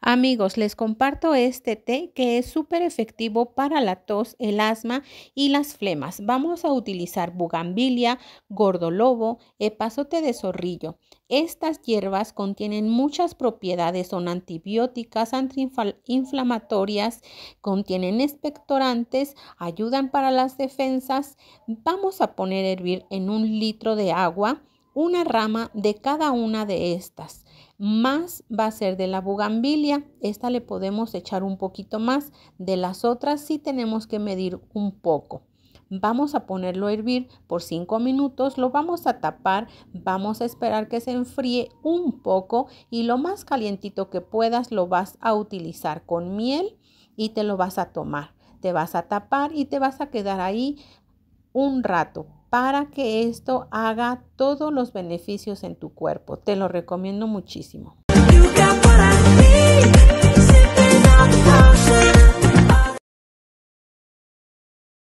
Amigos, les comparto este té que es súper efectivo para la tos, el asma y las flemas. Vamos a utilizar bugambilia, gordolobo, epazote de zorrillo. Estas hierbas contienen muchas propiedades, son antibióticas, antiinflamatorias, contienen expectorantes, ayudan para las defensas. Vamos a poner a hervir en 1 litro de agua una rama de cada una de estas. Más va a ser de la bugambilia. Esta le podemos echar un poquito más. De las otras sí tenemos que medir un poco. Vamos a ponerlo a hervir por 5 minutos. Lo vamos a tapar. Vamos a esperar que se enfríe un poco. Y lo más calientito que puedas lo vas a utilizar con miel y te lo vas a tomar. Te vas a tapar y te vas a quedar ahí un rato para que esto haga todos los beneficios en tu cuerpo. Te lo recomiendo muchísimo.